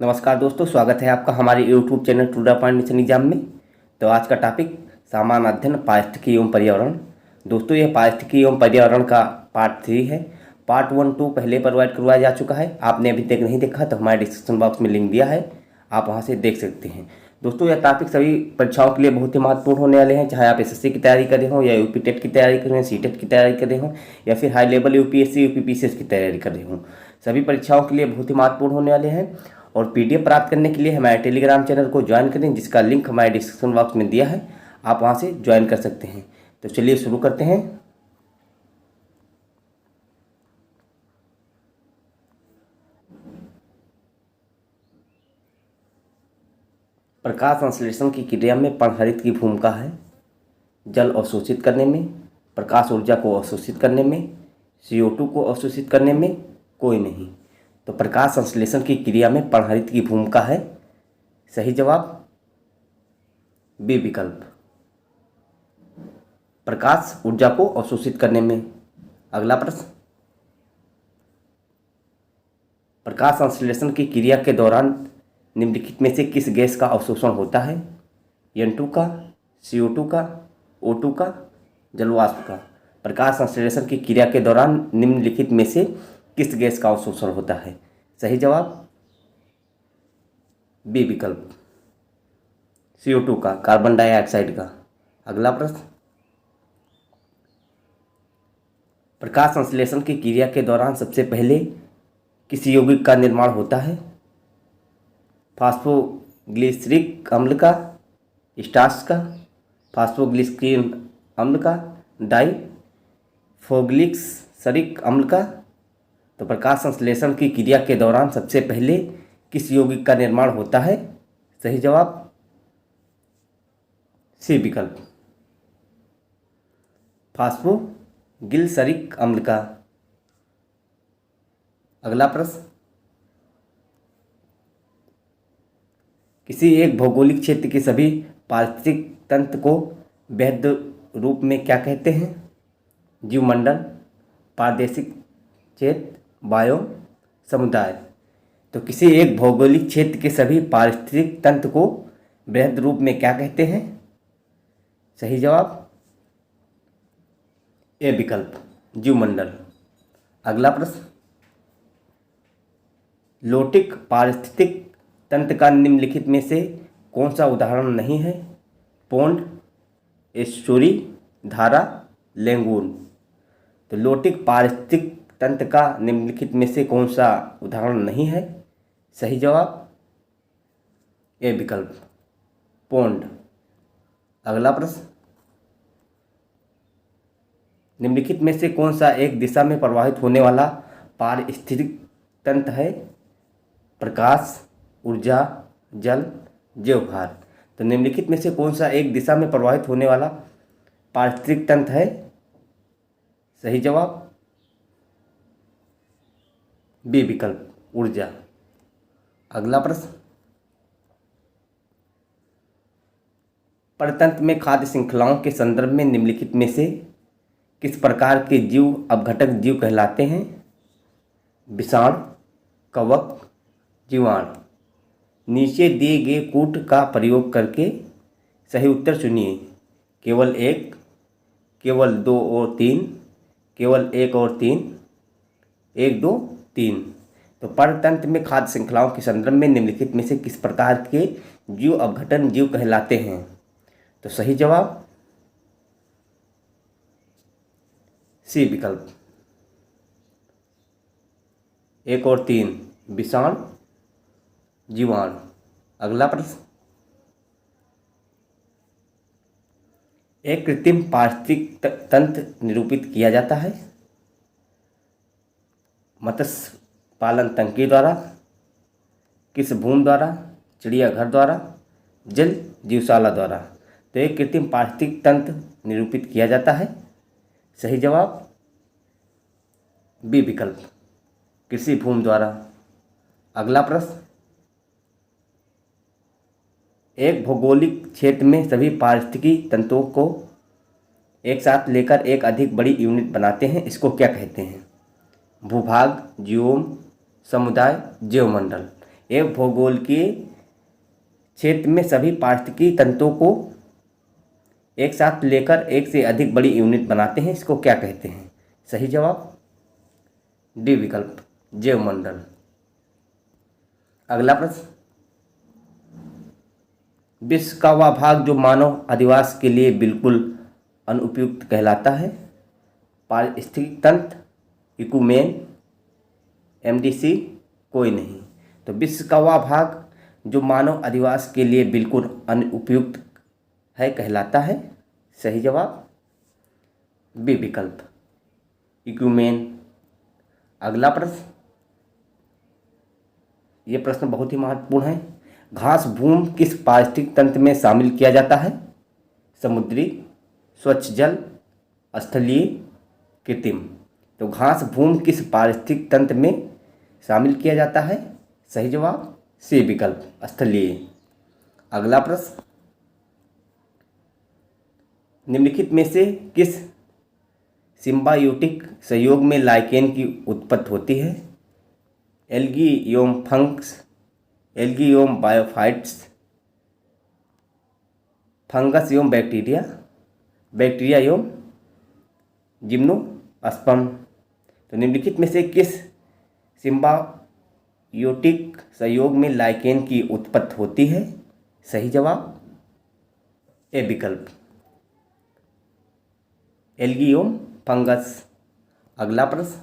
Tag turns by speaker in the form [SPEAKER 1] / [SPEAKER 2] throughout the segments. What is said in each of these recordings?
[SPEAKER 1] नमस्कार दोस्तों, स्वागत है आपका हमारे YouTube channel to the point mission exam में। तो आज का टॉपिक सामान्य अध्ययन पारिस्थितिकी एवं पर्यावरण। दोस्तों, यह पारिस्थितिकी एवं पर्यावरण का पार्ट 3 है। पार्ट 1, 2 पहले प्रोवाइड करवाया जा चुका है। आपने अभी तक नहीं देखा तो हमारे डिस्क्रिप्शन बॉक्स में लिंक दिया है, आप वहाँ से देख सकते हैं। दोस्तों, यह टॉपिक सभी परीक्षाओं के लिए बहुत ही महत्वपूर्ण होने वाले हैं, चाहे आप SSC की तैयारी कर रहे हो या यूपी टेट की तैयारी कर रहे हो, CTET की तैयारी कर रहे हो या फिर हाई लेवल UPSC UPPCS की तैयारी कर रहे हो। सभी परीक्षाओं के लिए बहुत ही महत्वपूर्ण होने वाले हैं। और PDF प्राप्त करने के लिए हमारे टेलीग्राम चैनल को ज्वाइन करें, जिसका लिंक हमारे डिस्क्रिप्शन बॉक्स में दिया है, आप वहां से ज्वाइन कर सकते हैं। तो चलिए शुरू करते हैं। प्रकाश संश्लेषण की क्रिया में पर्णहरित की भूमिका है। जल अवशोषित करने में, प्रकाश ऊर्जा को अवशोषित करने में, CO2 को अवशोषित करने में कोई नहीं। तो प्रकाश संश्लेषण की क्रिया में पर्णहरित की भूमिका है। सही जवाब बी विकल्प। प्रकाश ऊर्जा को अवशोषित करने में। अगला प्रश्न, प्रकाश संश्लेषण की क्रिया के दौरान निम्नलिखित में से किस गैस का अवशोषण होता है? N2 का, CO2 का, O2 का, जल वाष्प का। प्रकाश संश्लेषण की क्रिया के दौरान निम्नलिखित में से किस गैस का अवशोषण होता है? सही जवाब बी विकल्प, CO2 का, कार्बन डाइऑक्साइड का। अगला प्रश्न, प्रकाश संश्लेषण की क्रिया के दौरान सबसे पहले किस यौगिक का निर्माण होता है? फास्फोग्लिसरिक अम्ल का, स्टार्च का, फास्फोग्लिसरीन अम्ल का, डाइफोग्लिसरिक अम्ल का। तो प्रकाश संश्लेषण की क्रिया के दौरान सबसे पहले किस यौगिक का निर्माण होता है? सही जवाब सी विकल्प, फास्फोग्लिसरिक अम्ल का। अगला प्रश्न, किसी एक भौगोलिक क्षेत्र के सभी पारिस्थितिक तंत्र को वैध रूप में क्या कहते हैं? जीवमंडल, प्रादेशिक क्षेत्र, बायोम, समुदाय। तो किसी एक भौगोलिक क्षेत्र के सभी पारिस्थितिक तंत्र को वृहद रूप में क्या कहते हैं? सही जवाब ए विकल्प, जीवमंडल। अगला प्रश्न, लोटिक पारिस्थितिक तंत्र का निम्नलिखित में से कौन सा उदाहरण नहीं है? पोंड, एस्चुरी, धारा, लेंगून। तो लोटिक पारिस्थितिक तंत्र का निम्नलिखित में से कौन सा उदाहरण नहीं है? सही जवाब ए विकल्प, पोंड। अगला प्रश्न, निम्नलिखित में से कौन सा एक दिशा में प्रवाहित होने वाला पारिस्थितिक तंत्र है? प्रकाश, ऊर्जा, जल, जैवभार। तो निम्नलिखित में से कौन सा एक दिशा में प्रवाहित होने वाला पारिस्थितिक तंत्र है? सही जवाब बी विकल्प, ऊर्जा। अगला प्रश्न, परतंत्र में खाद्य श्रृंखलाओं के संदर्भ में निम्नलिखित में से किस प्रकार के जीव अपघटक जीव कहलाते हैं? विषाणु, कवक, जीवाणु। नीचे दिए गए कूट का प्रयोग करके सही उत्तर चुनिए। केवल एक, केवल दो और तीन, केवल एक और तीन, एक, दो, तीन। तो परतंत्र में खाद्य श्रृंखलाओं के संदर्भ में निम्नलिखित में से किस प्रकार के जीव अपघटन जीव कहलाते हैं? तो सही जवाब सी विकल्प, एक और तीन, विषाणु, जीवाणु। अगला प्रश्न, एक कृत्रिम पारिस्थितिक तंत्र निरूपित किया जाता है? मत्स्य पालन तंकी द्वारा, किस भूमि द्वारा, चिड़ियाघर द्वारा, जल जीवशाला द्वारा। तो एक कृत्रिम पारिस्थितिक तंत्र निरूपित किया जाता है। सही जवाब बी विकल्प, कृषि भूमि द्वारा। अगला प्रश्न, एक भौगोलिक क्षेत्र में सभी पारिस्थितिकी तंत्रों को एक साथ लेकर एक अधिक बड़ी यूनिट बनाते हैं, इसको क्या कहते हैं? भूभाग, जीवोम, समुदाय, जैवमंडल। एक भौगोलिकीय क्षेत्र में सभी पारिस्थितिकी तंत्रों को एक साथ लेकर एक से अधिक बड़ी यूनिट बनाते हैं, इसको क्या कहते हैं? सही जवाब डी विकल्प, जैवमंडल। अगला प्रश्न, विश्व का वह भाग जो मानव अधिवास के लिए बिल्कुल अनुपयुक्त कहलाता है? पारिस्थितिकी तंत्र, इकुमेन, एमडीसी, कोई नहीं। तो विश्व का वह भाग जो मानव अधिवास के लिए बिल्कुल अनुपयुक्त है कहलाता है? सही जवाब बी विकल्प, इकुमेन। अगला प्रश्न, ये प्रश्न बहुत ही महत्वपूर्ण है। घास भूमि किस पारिस्थितिक तंत्र में शामिल किया जाता है? समुद्री, स्वच्छ जल, स्थलीय, कृत्रिम। तो घास भूमि किस पारिस्थितिक तंत्र में शामिल किया जाता है? सही जवाब सी विकल्प, स्थलीय। अगला प्रश्न, निम्नलिखित में से किस सिम्बायोटिक सहयोग में लाइकेन की उत्पत्ति होती है? एल्गी एवं फंगस, एल्गी एवं बायोफाइट्स, फंगस एवं बैक्टीरिया, बैक्टीरिया एवं जिम्नोस्पर्म। तो निम्नलिखित में से किस सिम्बायोटिक सहयोग में लाइकेन की उत्पत्ति होती है? सही जवाब ए विकल्प, एल्गी एवं फंगस। अगला प्रश्न,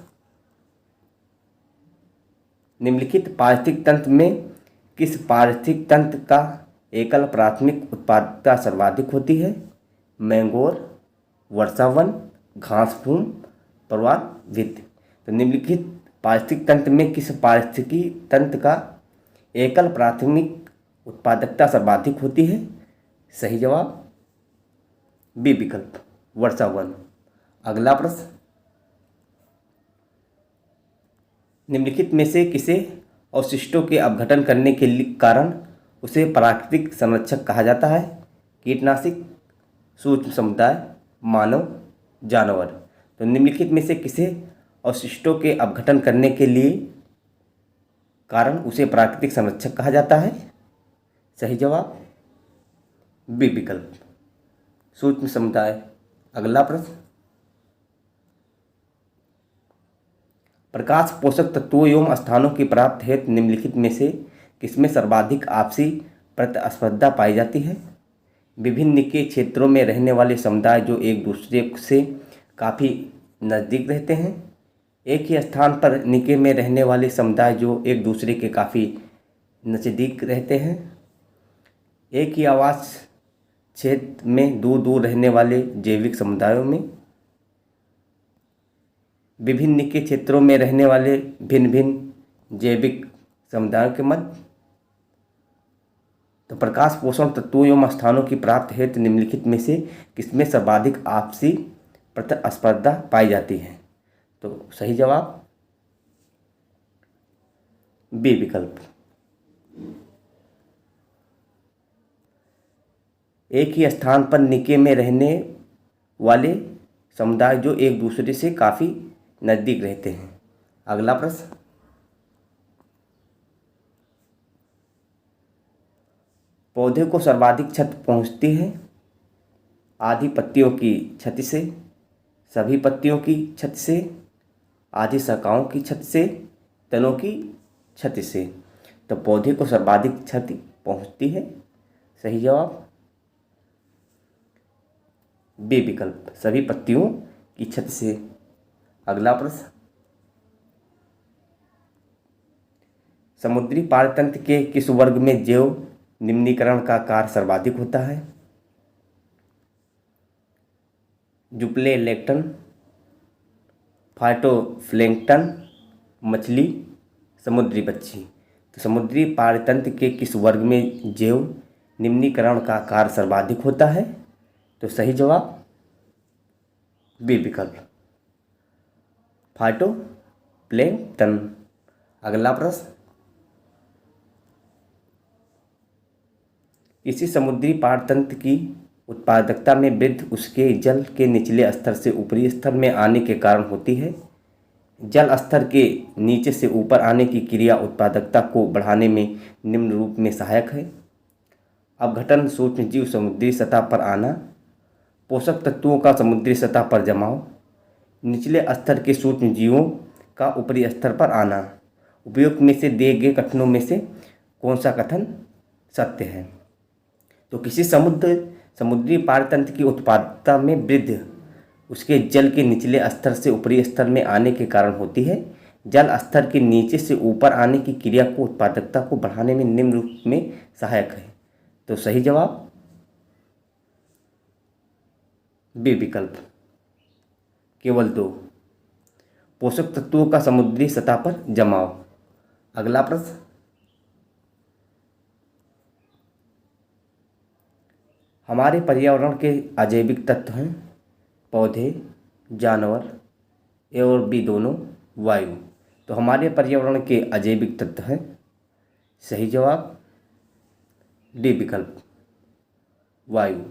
[SPEAKER 1] निम्नलिखित पारिस्थितिक तंत्र में किस पारिस्थितिक तंत्र का एकल प्राथमिक उत्पादकता सर्वाधिक होती है? मैंगोर, वर्षावन, घास भूमि, पर्वतभित्ति। तो निम्नलिखित पारिस्थितिक तंत्र में किस पारिस्थितिकी तंत्र का एकल प्राथमिक उत्पादकता सर्वाधिक होती है? सही जवाब बी विकल्प, वर्षावन। अगला प्रश्न, निम्नलिखित में से किसे अवशिष्टों के अपघटन करने के कारण उसे प्राकृतिक संरक्षक कहा जाता है? कीटनाशक, सूक्ष्म समुदाय, मानव, जानवर। तो निम्नलिखित में से किसे अवशिष्टों के अपघटन करने के लिए कारण उसे प्राकृतिक संरक्षक कहा जाता है? सही जवाब बी विकल्प, सूक्ष्म समुदाय। अगला प्रश्न, प्रकाश पोषक तत्वों एवं स्थानों की प्राप्ति हेतु निम्नलिखित में से किसमें सर्वाधिक आपसी प्रतिस्पर्धा पाई जाती है? विभिन्न के क्षेत्रों में रहने वाले समुदाय जो एक दूसरे से काफ़ी नज़दीक रहते हैं। एक ही स्थान पर निके में रहने वाले समुदाय जो एक दूसरे के काफ़ी नज़दीक रहते हैं। एक ही आवास क्षेत्र में दूर दूर रहने वाले जैविक समुदायों में। विभिन्न के क्षेत्रों में रहने वाले भिन्न भिन्न जैविक समुदायों के मध्य। तो प्रकाश पोषण तत्वों एवं स्थानों की प्राप्ति हेतु निम्नलिखित में से किसमें सर्वाधिक आपसी प्रतिस्पर्धा पाई जाती है? तो सही जवाब बी विकल्प, एक ही स्थान पर निके में रहने वाले समुदाय जो एक दूसरे से काफ़ी नज़दीक रहते हैं। अगला प्रश्न, पौधे को सर्वाधिक क्षति पहुंचती है? आधी पत्तियों की क्षति से, सभी पत्तियों की क्षति से, आधी शाखाओं की क्षति से, तनों की क्षति से। तो पौधे को सर्वाधिक क्षति पहुंचती है। सही जवाब बी विकल्प, सभी पत्तियों की क्षति से। अगला प्रश्न, समुद्री पारतंत्र के किस वर्ग में जैव निम्नीकरण का कार्य सर्वाधिक होता है? जुप्लेलेक्टन, फाइटोप्लैंक्टन, मछली, समुद्री पक्षी। तो समुद्री पारतंत्र के किस वर्ग में जैव निम्नीकरण का कार्य सर्वाधिक होता है? तो सही जवाब बी विकल्प, फाइटोप्लैंक्टन। अगला प्रश्न, किसी समुद्री पारतंत्र की उत्पादकता में वृद्धि उसके जल के निचले स्तर से ऊपरी स्तर में आने के कारण होती है? जल स्तर के नीचे से ऊपर आने की क्रिया उत्पादकता को बढ़ाने में निम्न रूप में सहायक है। अपघटन, सूक्ष्म जीव समुद्री सतह पर आना, पोषक तत्वों का समुद्री सतह पर जमाव, निचले स्तर के सूक्ष्म जीवों का ऊपरी स्तर पर आना। उपयुक्त में से दिए गए कथनों में से कौन सा कथन सत्य है? तो किसी समुद्री पारतंत्र की उत्पादकता में वृद्धि उसके जल के निचले स्तर से ऊपरी स्तर में आने के कारण होती है। जल स्तर के नीचे से ऊपर आने की क्रिया को उत्पादकता को बढ़ाने में निम्न रूप में सहायक है। तो सही जवाब बी विकल्प, केवल 2, पोषक तत्वों का समुद्री सतह पर जमाव। अगला प्रश्न, हमारे पर्यावरण के अजैविक तत्व हैं पौधे, जानवर, ए और बी दोनों, वायु। तो हमारे पर्यावरण के अजैविक तत्व हैं, सही जवाब डी विकल्प, वायु।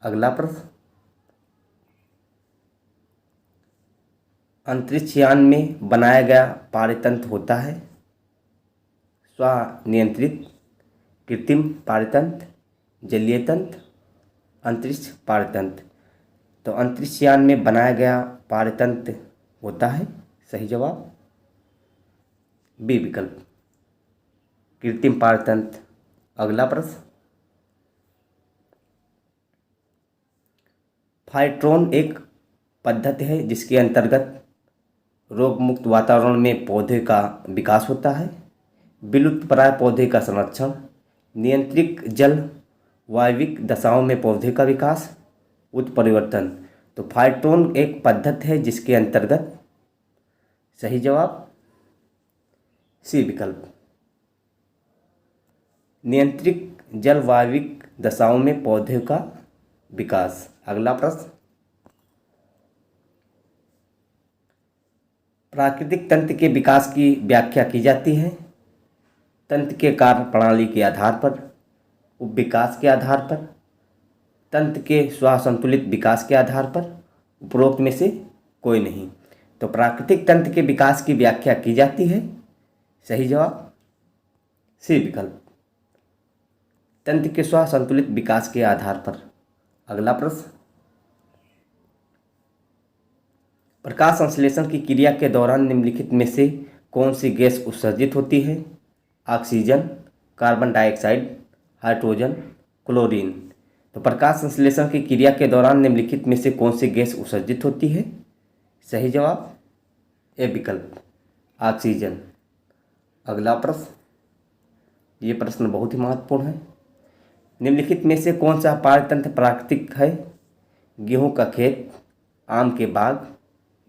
[SPEAKER 1] अगला प्रश्न, अंतरिक्ष यान में बनाया गया पारेतंत्र होता है स्वनियंत्रित, कृत्रिम पारेतंत्र, जलीय तंत्र, अंतरिक्ष पारेतंत्र। तो अंतरिक्ष यान में बनाया गया पारेतंत्र होता है, सही जवाब बी विकल्प, कृत्रिम पारेतंत्र। अगला प्रश्न, फाइट्रोन एक पद्धति है जिसके अंतर्गत रोग मुक्त वातावरण में पौधे का विकास होता है, विलुप्तप्राय पौधे का संरक्षण, नियंत्रित जल वायविक दशाओं में पौधे का विकास, उत्परिवर्तन। तो फाइट्रोन एक पद्धति है जिसके अंतर्गत, सही जवाब सी विकल्प, नियंत्रित जल वायविक दशाओं में पौधे का विकास। अगला प्रश्न, प्राकृतिक तंत्र के विकास की व्याख्या की जाती है तंत्र के कार्य प्रणाली के आधार पर, उपविकास के आधार पर, तंत्र के स्वसंतुलित विकास के आधार पर, उपरोक्त में से कोई नहीं। तो प्राकृतिक तंत्र के विकास की व्याख्या की जाती है, सही जवाब सी विकल्प, तंत्र के स्वसंतुलित विकास के आधार पर। अगला प्रश्न, प्रकाश संश्लेषण की क्रिया के दौरान निम्नलिखित में से कौन सी गैस उत्सर्जित होती है? Oxygen, carbon dioxide, hydrogen, chlorine. तो प्रकाश संश्लेषण की क्रिया के दौरान निम्नलिखित में से कौन सी गैस उत्सर्जित होती है? सही जवाब ए विकल्प, ऑक्सीजन। अगला प्रश्न, ये प्रश्न बहुत ही महत्वपूर्ण है। निम्नलिखित में से कौन सा पारतंत्र प्राकृतिक है? गेहूं का खेत, आम के बाग,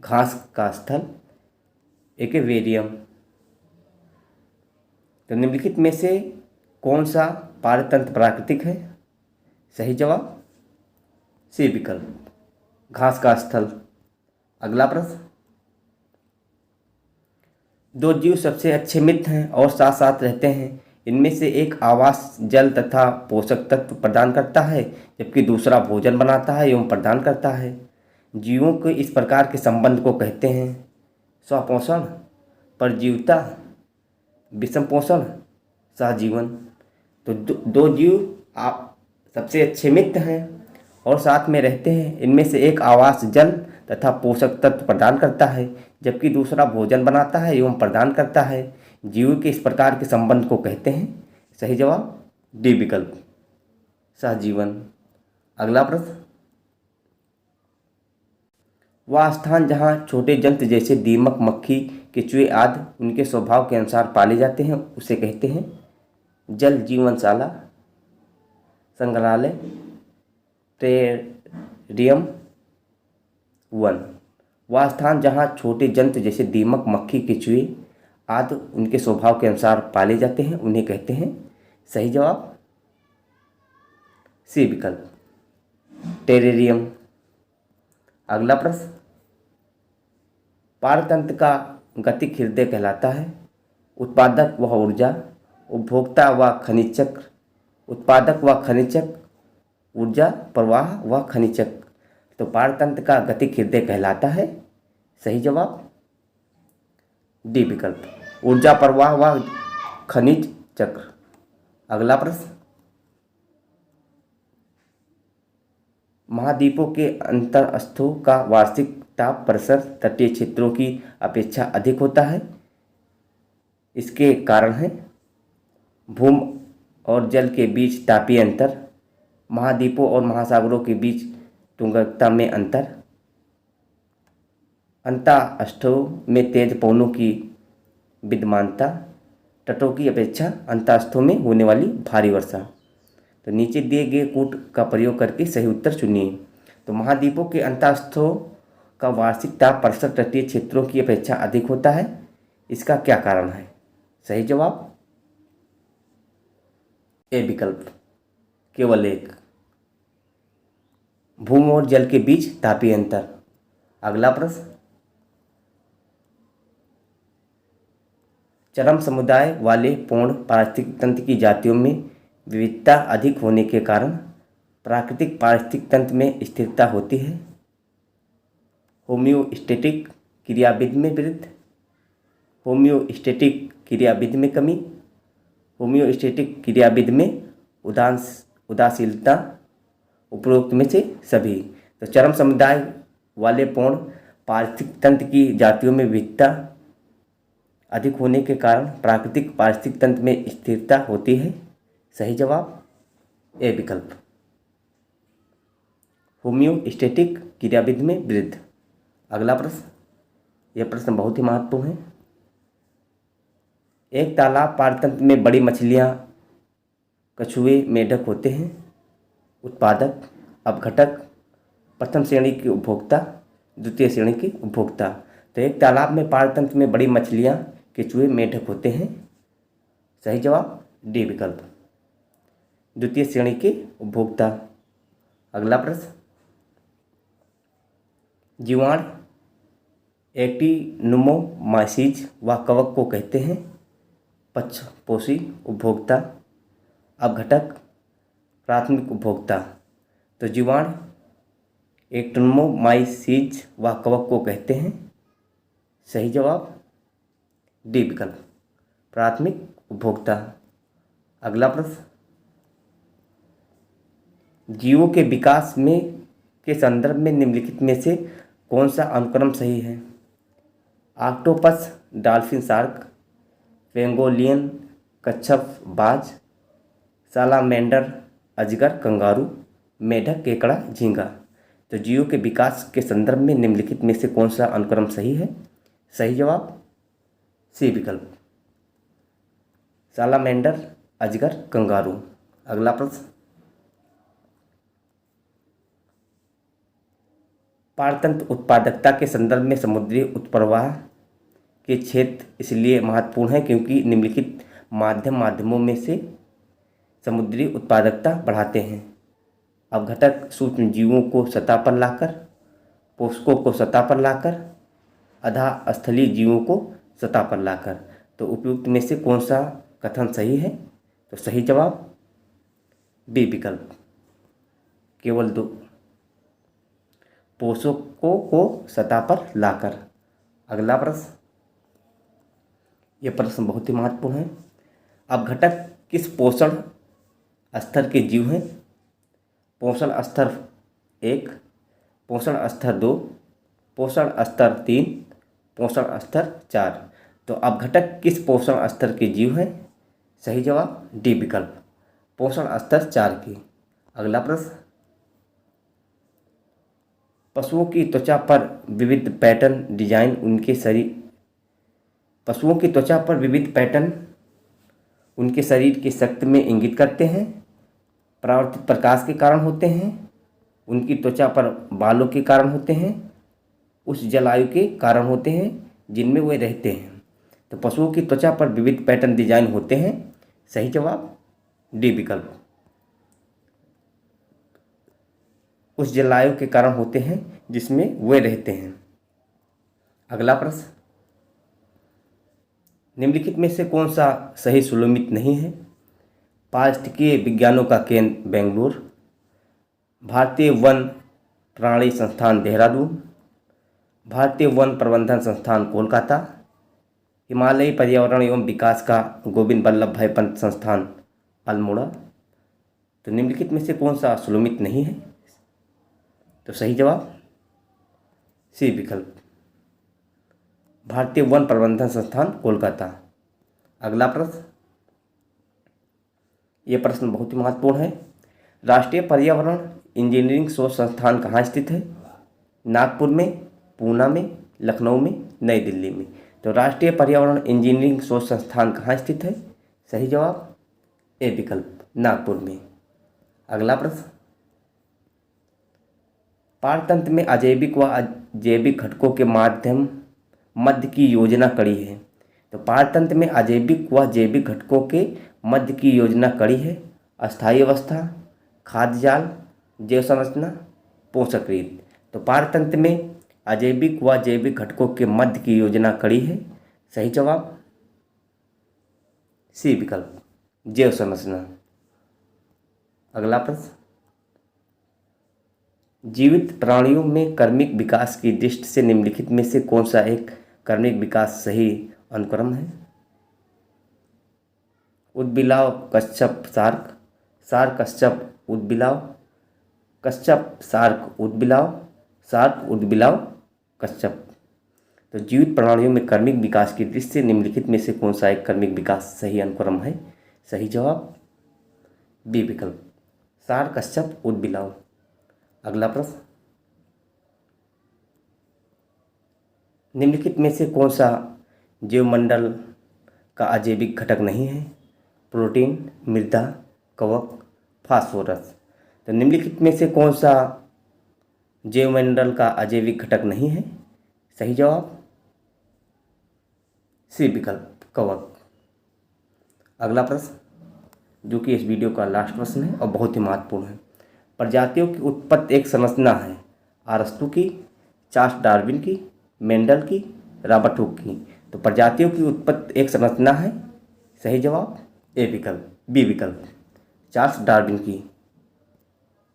[SPEAKER 1] घास का स्थल, एक्वेरियम। तो निम्नलिखित में से कौन सा पारतंत्र प्राकृतिक है? सही जवाब सी विकल्प, घास का स्थल। अगला प्रश्न, दो जीव सबसे अच्छे मित्र हैं और साथ साथ रहते हैं, इनमें से एक आवास, जल तथा पोषक तत्व प्रदान करता है जबकि दूसरा भोजन बनाता है एवं प्रदान करता है। जीवों के इस प्रकार के संबंध को कहते हैं स्वपोषण, परजीविता, विषम पोषण, सहजीवन। तो दो जीव आप सबसे अच्छे मित्र हैं और साथ में रहते हैं, इनमें से एक आवास, जल तथा पोषक तत्व प्रदान करता है जबकि दूसरा भोजन बनाता है एवं प्रदान करता है। जीव के इस प्रकार के संबंध को कहते हैं, सही जवाब डी विकल्प, सहजीवन। अगला प्रश्न, वह स्थान जहाँ छोटे जंतु जैसे दीमक, मक्खी, केंचुए आदि उनके स्वभाव के अनुसार पाले जाते हैं उसे कहते हैं जल जीवनशाला, संग्रहालय, टेरेरियम। 1, वह स्थान जहाँ छोटे जंतु जैसे दीमक, मक्खी, केंचुए आदि उनके स्वभाव के अनुसार पाले जाते हैं उन्हें कहते हैं, सही जवाब सी विकल्प, टेरेरियम। अगला प्रश्न, पारतंत्र का गतिक हृदय कहलाता है उत्पादक व ऊर्जा, उपभोक्ता व खनिज चक्र, उत्पादक व खनिज चक्र, ऊर्जा प्रवाह व खनिज चक्र। तो पारतंत्र का गतिक हृदय कहलाता है, सही जवाब डी विकल्प ऊर्जा प्रवाह व खनिज चक्र। अगला प्रश्न, महाद्वीपों के अंतरस्थों का वार्षिक ताप प्रेशर तटीय क्षेत्रों की अपेक्षा अधिक होता है। इसके कारण है भूमि और जल के बीच तापीय अंतर, महाद्वीपों और महासागरों के बीच तुंगकता में अंतर, अंतरस्थों में तेज पवनों की विद्यमानता, तटों की अपेक्षा अंतरस्थों में होने वाली भारी वर्षा। तो नीचे दिए गए कूट का प्रयोग करके सही उत्तर चुनिए। तो महाद्वीपों के अंतरस्थों का वार्षिक ताप प्रेशर तटीय क्षेत्रों की अपेक्षा अधिक होता है। इसका क्या कारण है? सही जवाब ए विकल्प, केवल एक, भूमि और जल के बीच तापीय अंतर। अगला प्रश्न, चरम समुदाय वाले पूर्ण पारिस्थितिक तंत्र की जातियों में विविधता अधिक होने के कारण प्राकृतिक पारिस्थितिक तंत्र में स्थिरता होती है। होम्योस्टैटिक क्रियाविधि में वृद्धि, होम्योस्टैटिक क्रियाविधि में कमी, होम्योस्टैटिक क्रियाविधि में उदासीनता, उपरोक्त में से सभी। तो चरम समुदाय वाले पूर्ण पारिस्थितिक तंत्र की जातियों में विविधता अधिक होने के कारण प्राकृतिक पारिस्थितिक तंत्र में स्थिरता होती है। सही जवाब ए विकल्प, होम्योस्टैटिक क्रियाविधि में वृद्धि। अगला प्रश्न, यह प्रश्न बहुत ही महत्वपूर्ण है। एक तालाब पारतंत्र में बड़ी मछलियाँ, कछुए, मेढक होते हैं। उत्पादक, अपघटक, प्रथम श्रेणी के उपभोक्ता, द्वितीय श्रेणी के उपभोक्ता। तो एक तालाब में पारतंत्र में बड़ी मछलियाँ, केचुए, मेढक होते हैं। सही जवाब डी विकल्प, द्वितीय श्रेणी के उपभोक्ता। अगला प्रश्न, जीवाणु एक्टिनोमाइसीज व कवक को कहते हैं। पक्षपोषी उपभोक्ता, अपघटक, प्राथमिक उपभोक्ता। तो जीवाणु एक्टिनोमाइसीज व कवक को कहते हैं। सही जवाब डी विकल्प, प्राथमिक उपभोक्ता। अगला प्रश्न, जीवों के विकास में के संदर्भ में निम्नलिखित में से कौन सा अनुक्रम सही है? ऑक्टोपस, डॉल्फिन, शार्क, पेंगोलियन, कच्छप, बाज, सालामेंडर, अजगर, कंगारू, मेढक, केकड़ा, झींगा। तो जीवों के विकास के संदर्भ में निम्नलिखित में से कौन सा अनुक्रम सही है? सही जवाब सी विकल्प, सालामेंडर, अजगर, कंगारू। अगला प्रश्न, पारतंत्र उत्पादकता के संदर्भ में समुद्री उत्प्रवाह के क्षेत्र इसलिए महत्वपूर्ण है क्योंकि निम्नलिखित माध्यमों में से समुद्री उत्पादकता बढ़ाते हैं। अपघटक सूक्ष्म जीवों को सतह पर लाकर, पोषकों को सतह पर लाकर, अधा स्थलीय जीवों को सतह पर लाकर। तो उपयुक्त में से कौन सा कथन सही है? तो सही जवाब बी विकल्प, केवल दो, पोषकों को सतह पर लाकर। अगला प्रश्न, यह प्रश्न बहुत ही महत्वपूर्ण है। अपघटक किस पोषण स्तर के जीव हैं? पोषण स्तर 1, पोषण स्तर 2, पोषण स्तर 3, पोषण स्तर 4। तो अपघटक किस पोषण स्तर के जीव हैं? सही जवाब डी विकल्प, पोषण स्तर 4 की। अगला प्रश्न, पशुओं की त्वचा पर विविध पैटर्न डिजाइन उनके शरीर, पशुओं की त्वचा पर विविध पैटर्न उनके शरीर की शक्ति में इंगित करते हैं। परावर्तित प्रकाश के कारण होते हैं, उनकी त्वचा पर बालों के कारण होते हैं, उस जलायु के कारण होते हैं जिनमें वे रहते हैं। तो पशुओं की त्वचा पर विविध पैटर्न डिजाइन होते हैं। सही जवाब डी विकल्प, उस जलायु के कारण होते हैं जिसमें वे रहते हैं। अगला प्रश्न, निम्नलिखित में से कौन सा सही सुलोमित नहीं है? पारिस्थितिकीय विज्ञानों का केंद्र बेंगलुरु, भारतीय वन प्राणी संस्थान देहरादून, भारतीय वन प्रबंधन संस्थान कोलकाता, हिमालयी पर्यावरण एवं विकास का गोविंद वल्लभ भाई पंत संस्थान अल्मोड़ा। तो निम्नलिखित में से कौन सा सुलमित नहीं है? तो सही जवाब सी विकल्प, भारतीय वन प्रबंधन संस्थान कोलकाता। अगला प्रश्न, ये प्रश्न बहुत ही महत्वपूर्ण है। राष्ट्रीय पर्यावरण इंजीनियरिंग शोध संस्थान कहाँ स्थित है? नागपुर में, पूना में, लखनऊ में, नई दिल्ली में। तो राष्ट्रीय पर्यावरण इंजीनियरिंग शोध संस्थान कहाँ स्थित है? सही जवाब ए विकल्प, नागपुर में। अगला प्रश्न, पारतंत्र में अजैविक व अजैविक घटकों के मध्य की योजना कड़ी है। तो पारतंत्र में अजैविक व जैविक घटकों के मध्य की योजना कड़ी है। अस्थायी अवस्था, खाद्य जाल, जैव संरचना, पोषक रीत। तो पारतंत्र में अजैविक व जैविक घटकों के मध्य की योजना कड़ी है। सही जवाब सी विकल्प, जैव संरचना। अगला प्रश्न, जीवित प्राणियों में कर्मिक विकास की दृष्टि से निम्नलिखित में से कौन सा एक कर्मिक विकास सही अनुक्रम है? उद्बिलाव, कच्छप, शार्क, शार्क, कच्छप, उद्बिलाव, कच्छप, शार्क, उद्बिलाव, शार्क, उद्बिलाव, कच्छप। तो जीवित प्राणियों में कर्मिक विकास की दृष्टि से निम्नलिखित में से कौन सा एक कर्मिक विकास सही अनुक्रम है? सही जवाब बी विकल्प, शार्क, कच्छप, उद्बिलाव। अगला प्रश्न, निम्नलिखित में से कौन सा जीवमंडल का अजैविक घटक नहीं है? प्रोटीन, मृदा, कवक, फास्फोरस। तो निम्नलिखित में से कौन सा जीवमंडल का अजैविक घटक नहीं है? सही जवाब सी विकल्प, कवक। अगला प्रश्न, जो कि इस वीडियो का लास्ट प्रश्न है और बहुत ही महत्वपूर्ण है। प्रजातियों की उत्पत्ति एक संरचना है। अरस्तू की, चार्ल्स डार्विन की, मेंडल की, रॉबर्ट हुक की। तो प्रजातियों की उत्पत्ति एक संरचना है। सही जवाब ए विकल्प, बी विकल्प, चार्ल्स डार्विन की।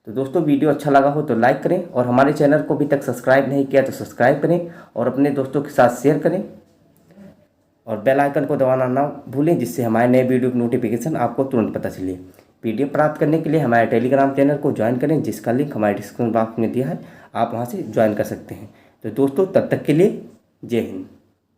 [SPEAKER 1] तो दोस्तों, वीडियो अच्छा लगा हो तो लाइक करें और हमारे चैनल को अभी तक सब्सक्राइब नहीं किया तो सब्सक्राइब करें और अपने दोस्तों के साथ शेयर करें और बेल आइकन को दबाना ना भूलें, जिससे हमारे नए वीडियो की नोटिफिकेशन आपको तुरंत पता चले। पीडीएफ प्राप्त करने के लिए हमारे टेलीग्राम चैनल को ज्वाइन करें, जिसका लिंक हमारे डिस्क्रिप्शन बॉक्स में दिया है, आप वहां से ज्वाइन कर सकते हैं। तो दोस्तों, तब तक के लिए जय हिंद।